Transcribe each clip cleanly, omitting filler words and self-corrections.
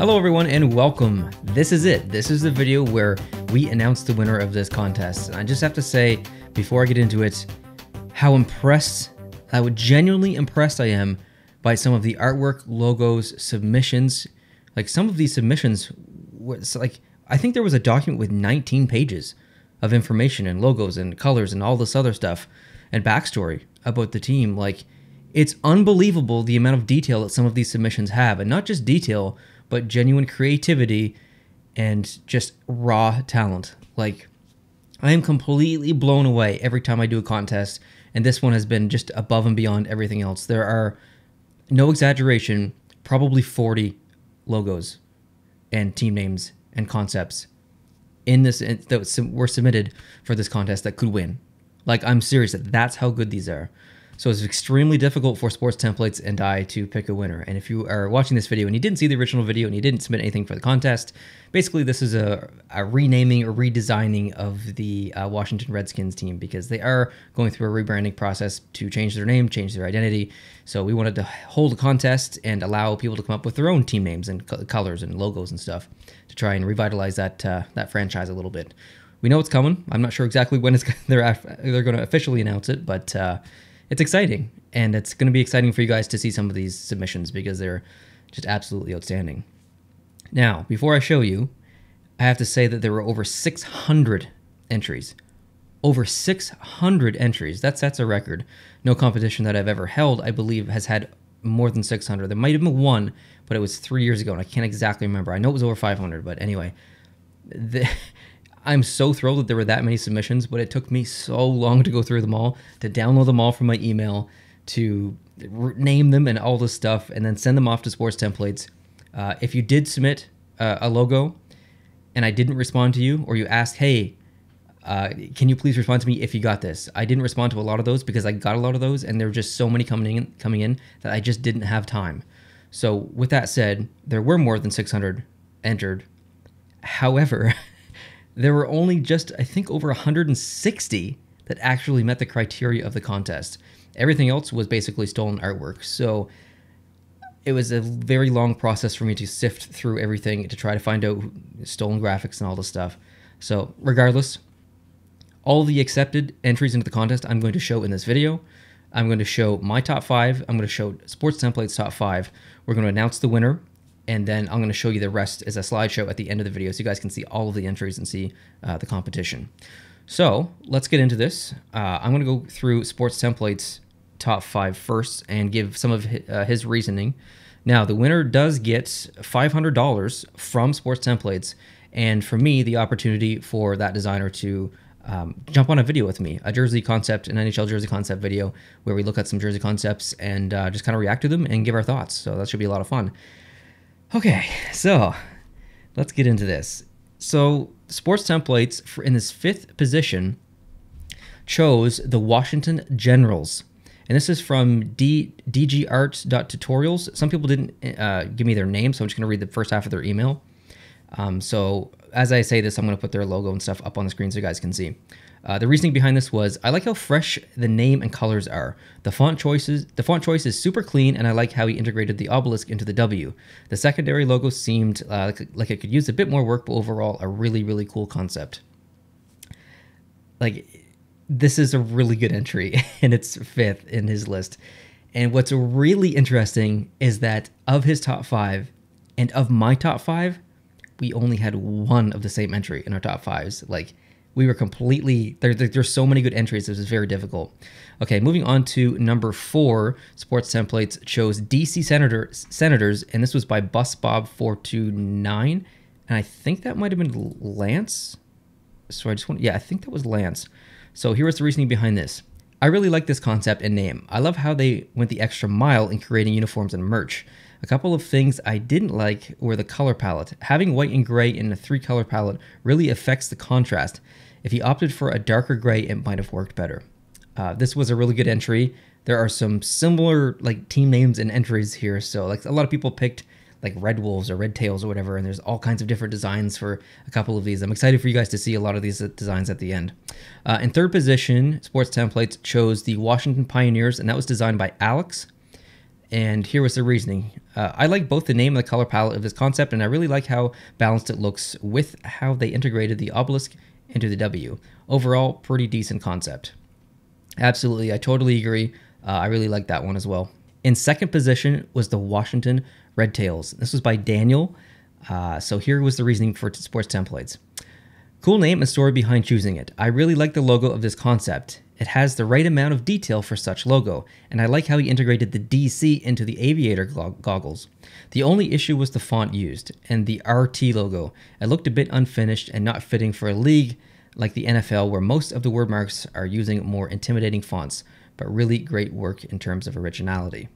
Hello everyone and welcome. This is it. This is the video where we announce the winner of this contest. And I just have to say, before I get into it, how genuinely impressed I am by some of the artwork, logos, submissions. Like some of these submissions was like, I think there was a document with 19 pages of information and logos and colors and all this other stuff and backstory about the team. Like, it's unbelievable the amount of detail that some of these submissions have, and not just detail, but genuine creativity and just raw talent. Like, I am completely blown away every time I do a contest, and this one has been just above and beyond everything else. There are, no exaggeration, probably 40 logos and team names and concepts in this that were submitted for this contest that could win. Like, I'm serious, that's how good these are. So it's extremely difficult for Sports Templates and I to pick a winner. And if you are watching this video and you didn't see the original video and you didn't submit anything for the contest, basically this is a renaming or redesigning of the Washington Redskins team, because they are going through a rebranding process to change their name, change their identity. So we wanted to hold a contest and allow people to come up with their own team names and colors and logos and stuff to try and revitalize that franchise a little bit. We know it's coming. I'm not sure exactly when they're going to officially announce it, but it's exciting, and it's going to be exciting for you guys to see some of these submissions because they're just absolutely outstanding. Now, before I show you, I have to say that there were over 600 entries. Over 600 entries. That's a record. No competition that I've ever held, I believe, has had more than 600. There might have been one, but it was 3 years ago, and I can't exactly remember. I know it was over 500, but anyway. I'm so thrilled that there were that many submissions, but it took me so long to go through them all, to download them all from my email, to name them and all this stuff, and then send them off to Sports Templates. If you did submit a logo and I didn't respond to you, or you asked, hey, can you please respond to me if you got this? I didn't respond to a lot of those because I got a lot of those, and there were just so many coming in that I just didn't have time. So with that said, there were more than 600 entered. However, there were only just, I think, over 160 that actually met the criteria of the contest. Everything else was basically stolen artwork. So it was a very long process for me to sift through everything to try to find out stolen graphics and all this stuff. So regardless, all the accepted entries into the contest I'm going to show in this video. I'm going to show my top 5. I'm going to show Sports Templates top 5. We're going to announce the winner, and then I'm going to show you the rest as a slideshow at the end of the video so you guys can see all of the entries and see the competition. So let's get into this. I'm going to go through Sports Templates top 5 first and give some of his reasoning. Now, the winner does get $500 from Sports Templates, and for me, the opportunity for that designer to jump on a video with me, a jersey concept, an NHL jersey concept video, where we look at some jersey concepts and just kind of react to them and give our thoughts. So that should be a lot of fun. Okay, so let's get into this. So Sports Templates, in this 5th position, chose the Washington Generals. And this is from dgarts.tutorials. Some people didn't give me their name, so I'm just going to read the first half of their email. So as I say this, I'm going to put their logo and stuff up on the screen so you guys can see. The reasoning behind this was, I like how fresh the name and colors are. The font choice is super clean, and I like how he integrated the obelisk into the W. The secondary logo seemed like it could use a bit more work, but overall a really, really cool concept. Like, this is a really good entry, and it's 5th in his list. And what's really interesting is that of his top 5 and of my top 5, we only had one of the same entry in our top 5s. Like, we were completely, there's so many good entries, this is very difficult. Okay, moving on to number 4, Sports Templates chose DC Senators, and this was by BusBob429, and I think that might have been Lance. So I think that was Lance. So here was the reasoning behind this. I really like this concept and name. I love how they went the extra mile in creating uniforms and merch. A couple of things I didn't like were the color palette. Having white and gray in a 3-color palette really affects the contrast. If he opted for a darker gray, it might have worked better. This was a really good entry. There are some similar like team names and entries here. So like a lot of people picked like REDWOLVES or Red Tails or whatever, and there's all kinds of different designs for a couple of these. I'm excited for you guys to see a lot of these designs at the end. In third position, Sports Templates chose the Washington Pioneers, and that was designed by Alex. and here was the reasoning. I like both the name and the color palette of this concept, and I really like how balanced it looks with how they integrated the obelisk into the W. Overall, pretty decent concept. Absolutely, I totally agree. I really like that one as well. In second position was the Washington Red Tails. This was by Daniel. So here was the reasoning for sports templates. Cool name and story behind choosing it. I really like the logo of this concept. It has the right amount of detail for such logo, and I like how he integrated the DC into the aviator goggles. The only issue was the font used, and the RT logo. It looked a bit unfinished and not fitting for a league like the NFL, where most of the word marks are using more intimidating fonts, but really great work in terms of originality.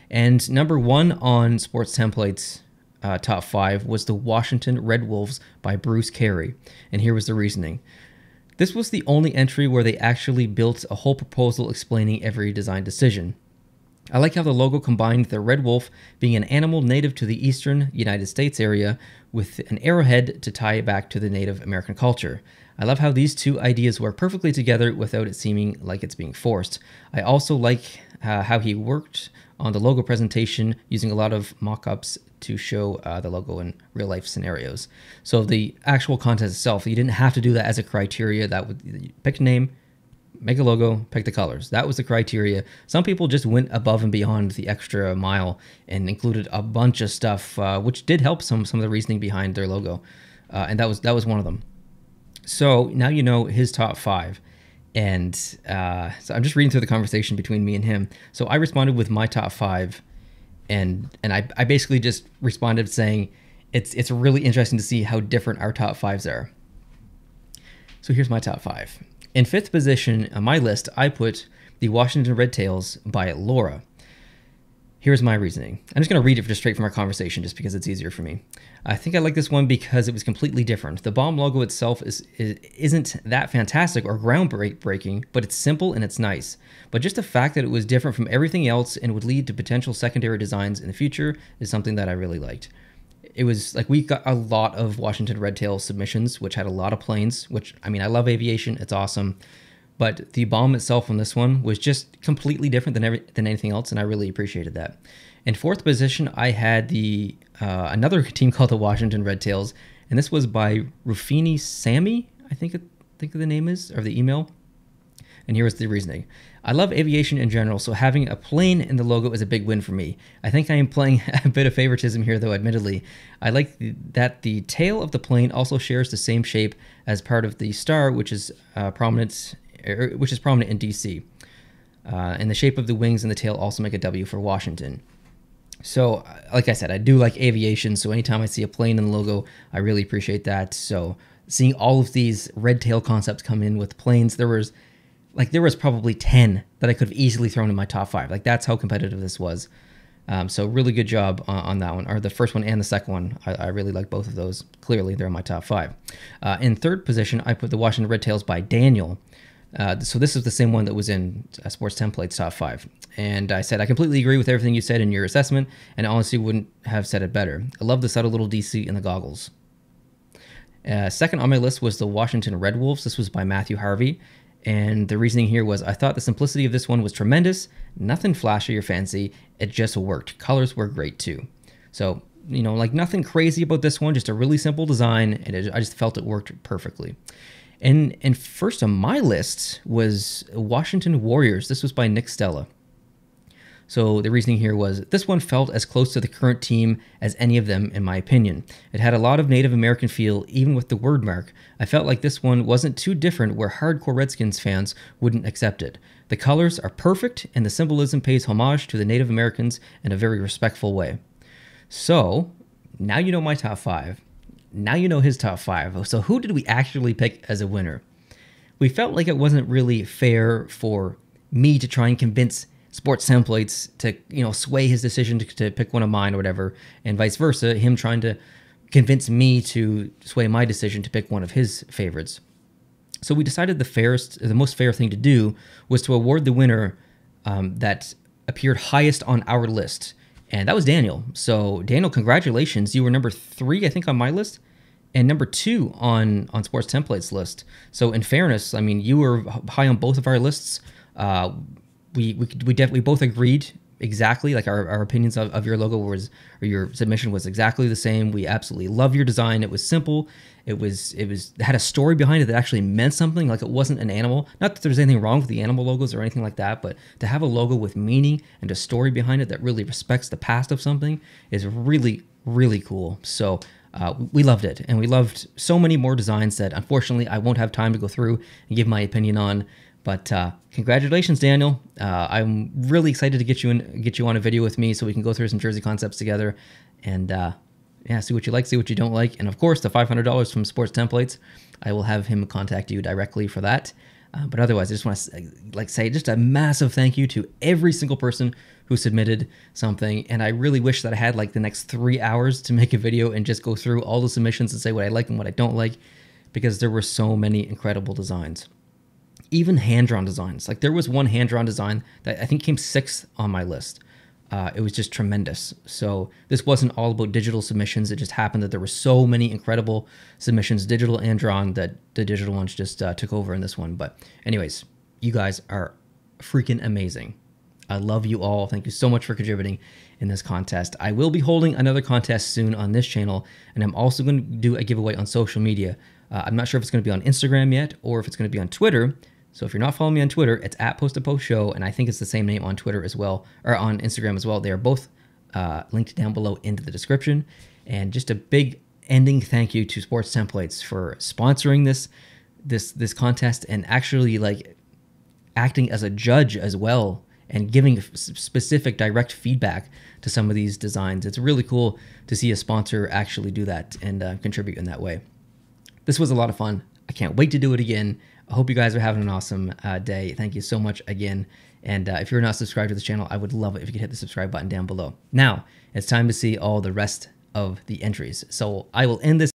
And number one on sports templates top 5 was the Washington REDWOLVES by Bruce Carey, and here was the reasoning. This was the only entry where they actually built a whole proposal explaining every design decision. I like how the logo combined the red wolf being an animal native to the eastern United States area with an arrowhead to tie it back to the Native American culture. I love how these two ideas work perfectly together without it seeming like it's being forced. I also like how he worked on the logo presentation using a lot of mock-ups to show the logo in real-life scenarios. So the actual content itself, you didn't have to do that as a criteria. That would pick a name, make a logo, pick the colors. That was the criteria. Some people just went above and beyond the extra mile and included a bunch of stuff, which did help some of the reasoning behind their logo, and that was one of them. So now you know his top 5. And so I'm just reading through the conversation between me and him. So I responded with my top 5, and I basically just responded saying it's really interesting to see how different our top 5s are. So here's my top 5. In 5th position on my list, I put the Washington Red Tails by Laura. Here's my reasoning. I'm just going to read it just straight from our conversation just because it's easier for me. I think I like this one because it was completely different. The bomb logo itself isn't that fantastic or groundbreaking, but it's simple and it's nice. But just the fact that it was different from everything else and would lead to potential secondary designs in the future is something that I really liked. It was like we got a lot of Washington Red Tail submissions, which had a lot of planes, which, I mean, I love aviation. It's awesome. But the bomb itself on this one was just completely different than anything else, and I really appreciated that. In 4th position, I had the another team called the Washington Red Tails, and this was by Rufini Sammy, I think the name is, or the email. And here was the reasoning. I love aviation in general, so having a plane in the logo is a big win for me. I think I am playing a bit of favoritism here, though, admittedly. I like that the tail of the plane also shares the same shape as part of the star, which is prominent in DC. And the shape of the wings and the tail also make a W for Washington. So, like I said, I do like aviation, so anytime I see a plane in the logo, I really appreciate that. So, seeing all of these red tail concepts come in with planes, there was probably 10 that I could have easily thrown in my top 5. Like, that's how competitive this was. So, really good job on that one, or the first one and the second one. I really like both of those. Clearly, they're in my top 5. In 3rd position, I put the Washington Red Tails by Daniel. So this is the same one that was in Sports Templates top 5. And I said, I completely agree with everything you said in your assessment, and honestly wouldn't have said it better. I love the subtle little DC in the goggles. Second on my list was the Washington REDWOLVES. This was by Matthew Harvey. And the reasoning here was, I thought the simplicity of this one was tremendous. Nothing flashy or fancy. It just worked. Colors were great too. So, you know, like nothing crazy about this one, just a really simple design. And I just felt it worked perfectly. And first on my list was Washington Warriors. This was by Nick Stella. So the reasoning here was, this one felt as close to the current team as any of them, in my opinion. It had a lot of Native American feel, even with the word mark. I felt like this one wasn't too different where hardcore Redskins fans wouldn't accept it. The colors are perfect, and the symbolism pays homage to the Native Americans in a very respectful way. So, now you know my top 5. Now you know his top 5. So who did we actually pick as a winner? We felt like it wasn't really fair for me to try and convince Sports Templates to, you know, sway his decision to pick one of mine or whatever, and vice versa, him trying to convince me to sway my decision to pick one of his favorites. So we decided the most fair thing to do was to award the winner that appeared highest on our list. And that was Daniel. So Daniel, congratulations. You were number 3, I think, on my list, and number 2 on Sports Templates list. So in fairness, I mean, you were high on both of our lists. We both agreed exactly like our opinions of your logo was, or your submission was exactly the same. We absolutely love your design. It was simple. It had a story behind it that actually meant something. Like it wasn't an animal. Not that there's anything wrong with the animal logos or anything like that, but to have a logo with meaning and a story behind it that really respects the past of something is really, really cool. So we loved it, and we loved so many more designs that unfortunately I won't have time to go through and give my opinion on. But congratulations, Daniel. I'm really excited to get you on a video with me so we can go through some jersey concepts together and yeah, see what you like, see what you don't like. And of course, the $500 from Sports Templates, I will have him contact you directly for that. But otherwise, I just want to say just a massive thank you to every single person who submitted something. And I really wish that I had like the next 3 hours to make a video and just go through all the submissions and say what I like and what I don't like, because there were so many incredible designs. Even hand-drawn designs. Like there was one hand-drawn design that I think came 6th on my list. It was just tremendous. So this wasn't all about digital submissions. It just happened that there were so many incredible submissions, digital and drawn, that the digital ones just took over in this one. But anyways, you guys are freaking amazing. I love you all. Thank you so much for contributing in this contest. I will be holding another contest soon on this channel, and I'm also going to do a giveaway on social media. I'm not sure if it's going to be on Instagram yet or if it's going to be on Twitter. So if you're not following me on Twitter, it's @PostToPostShow, and I think it's the same name on Twitter as well, or on Instagram as well. They are both linked down below into the description. And just a big ending thank you to Sports Templates for sponsoring this contest and actually like acting as a judge as well and giving specific direct feedback to some of these designs. It's really cool to see a sponsor actually do that and contribute in that way. This was a lot of fun. I can't wait to do it again. I hope you guys are having an awesome day. Thank you so much again. And if you're not subscribed to this channel, I would love it if you could hit the subscribe button down below. Now, it's time to see all the rest of the entries. So I will end this